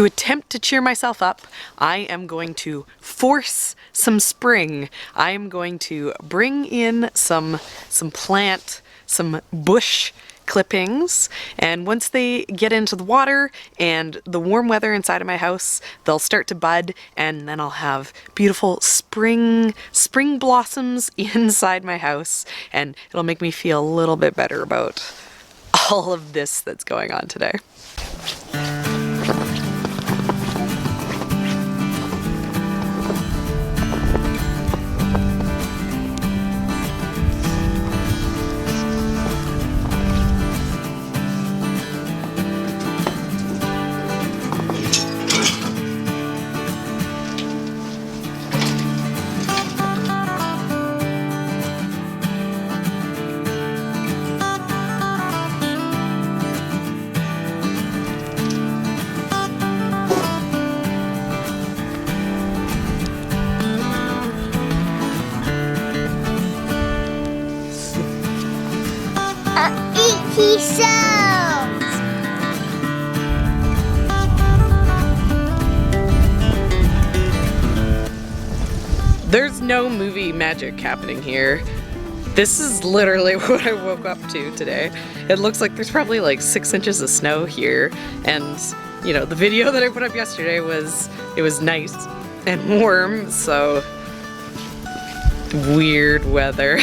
To attempt to cheer myself up, I am going to force some spring. I am going to bring in some bush clippings, and once they get into the water and the warm weather inside of my house, they'll start to bud, and then I'll have beautiful spring blossoms inside my house, and it'll make me feel a little bit better about all of this that's going on today. There's no movie magic happening here. This is literally what I woke up to today. It looks like there's probably like 6 inches of snow here, and you know, the video that I put up yesterday was nice and warm, so weird weather.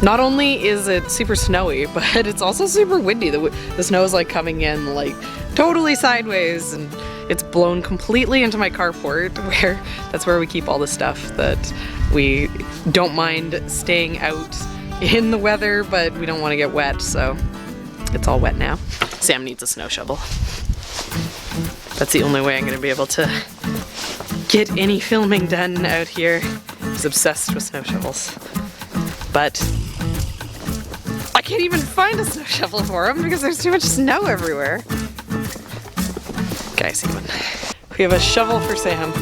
Not only is it super snowy, but it's also super windy. The snow is like coming in like totally sideways, and it's blown completely into my carport, where that's where we keep all the stuff that we don't mind staying out in the weather, but we don't want to get wet, so it's all wet now. Sam needs a snow shovel. That's the only way I'm going to be able to get any filming done out here. He's obsessed with snow shovels. But I can't even find a snow shovel for him because there's too much snow everywhere. Okay, I see one. We have a shovel for Sam.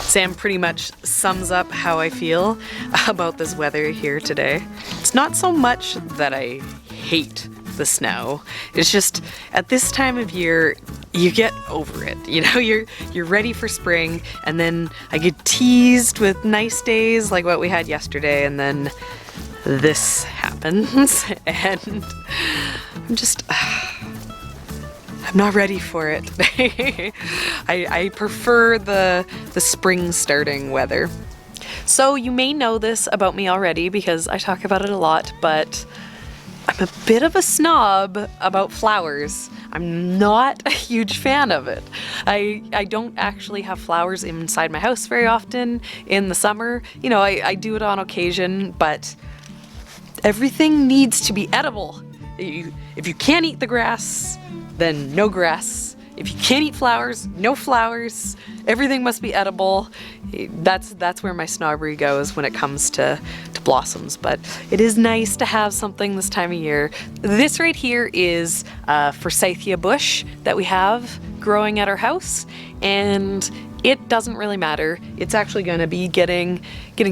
Sam pretty much sums up how I feel about this weather here today. It's not so much that I hate the snow. It's just at this time of year, you get over it. You know, you're ready for spring, and then I get teased with nice days like what we had yesterday, and then this happens, and I'm just I'm not ready for it. I prefer the spring starting weather. So you may know this about me already because I talk about it a lot, but I'm a bit of a snob about flowers. I'm not a huge fan of it. I don't actually have flowers inside my house very often in the summer. You know, I do it on occasion, but everything needs to be edible. If you can't eat the grass, then no grass. If you can't eat flowers, no flowers. Everything must be edible. That's where my snobbery goes when it comes to blossoms. But it is nice to have something this time of year. This right here is a Forsythia bush that we have growing at our house, and it doesn't really matter. It's actually going to be getting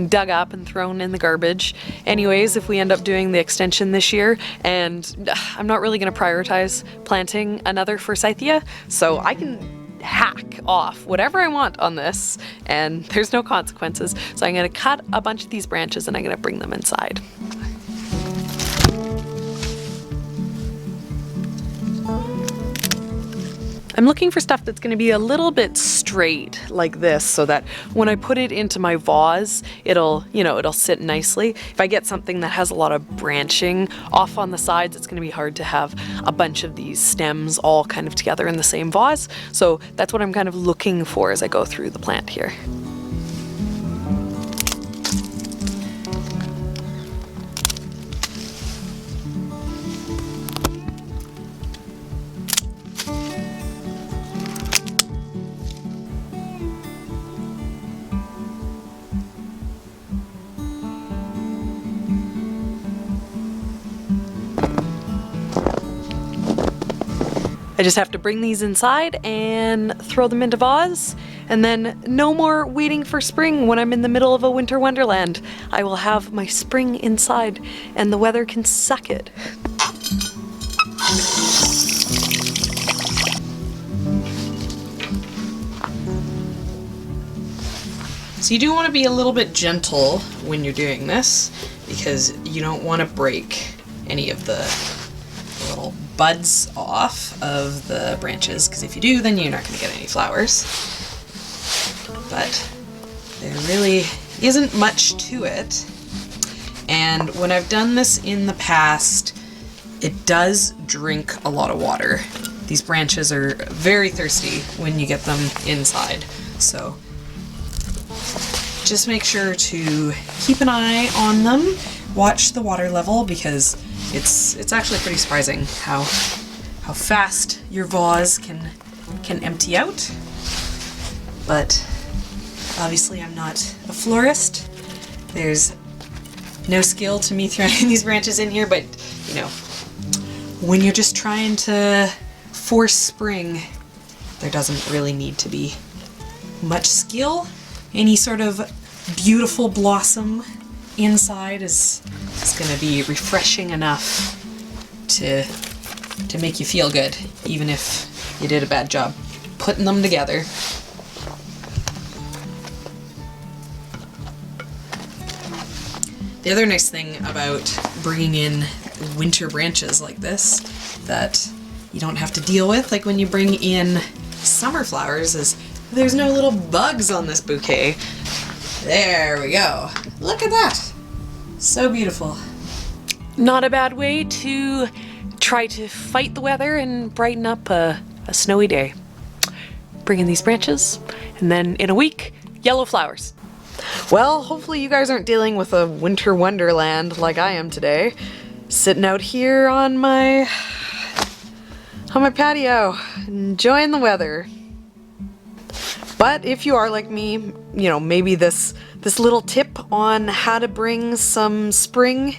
dug up and thrown in the garbage anyways if we end up doing the extension this year, and I'm not really going to prioritize planting another Forsythia, so I can hack off whatever I want on this and there's no consequences. So I'm going to cut a bunch of these branches and I'm going to bring them inside. I'm looking for stuff that's going to be a little bit straight like this so that when I put it into my vase, it'll sit nicely. If I get something that has a lot of branching off on the sides, it's going to be hard to have a bunch of these stems all kind of together in the same vase. So that's what I'm kind of looking for as I go through the plant here. I just have to bring these inside and throw them into vase, and then no more waiting for spring when I'm in the middle of a winter wonderland. I will have my spring inside and the weather can suck it. So you do want to be a little bit gentle when you're doing this because you don't want to break any of the little buds off of the branches, because if you do, then you're not going to get any flowers. But there really isn't much to it. And when I've done this in the past, it does drink a lot of water. These branches are very thirsty when you get them inside. So just make sure to keep an eye on them, watch the water level, because it's actually pretty surprising how fast your vase can empty out. But obviously I'm not a florist. There's no skill to me throwing these branches in here, but you know, when you're just trying to force spring, there doesn't really need to be much skill. Any sort of beautiful blossom inside is going to be refreshing enough to make you feel good, even if you did a bad job putting them together. The other nice thing about bringing in winter branches like this that you don't have to deal with, like when you bring in summer flowers, is there's no little bugs on this bouquet. There we go. Look at that. So beautiful. Not a bad way to try to fight the weather and brighten up a snowy day. Bring in these branches, and then in a week, yellow flowers. Well, hopefully you guys aren't dealing with a winter wonderland like I am today. Sitting out here on my patio, enjoying the weather. But if you are like me, you know, maybe this little tip on how to bring some spring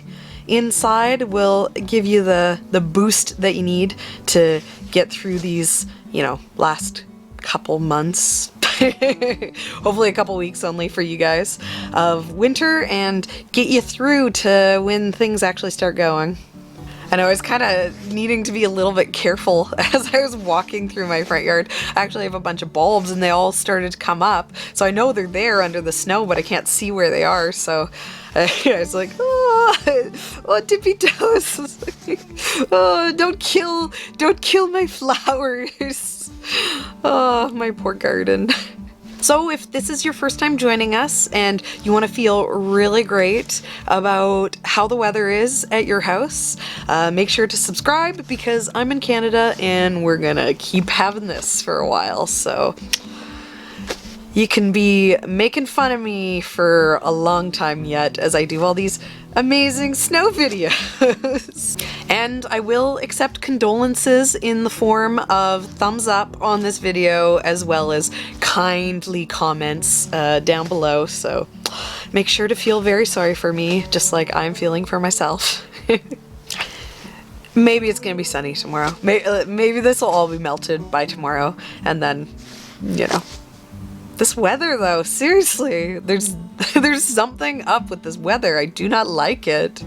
inside will give you the boost that you need to get through these, you know, last couple months, hopefully a couple weeks only for you guys, of winter, and get you through to when things actually start going. And I was kind of needing to be a little bit careful as I was walking through my front yard. I actually have a bunch of bulbs and they all started to come up. So I know they're there under the snow, but I can't see where they are. So I was like, oh, tippy toes. Oh, don't kill my flowers. Oh, my poor garden. So if this is your first time joining us and you want to feel really great about how the weather is at your house, make sure to subscribe, because I'm in Canada and we're gonna keep having this for a while. So you can be making fun of me for a long time yet as I do all these amazing snow videos. And I will accept condolences in the form of thumbs up on this video, as well as kindly comments down below. So make sure to feel very sorry for me, just like I'm feeling for myself. Maybe it's gonna be sunny tomorrow. Maybe this will all be melted by tomorrow, and then, you know. This weather though, seriously, there's something up with this weather. I do not like it.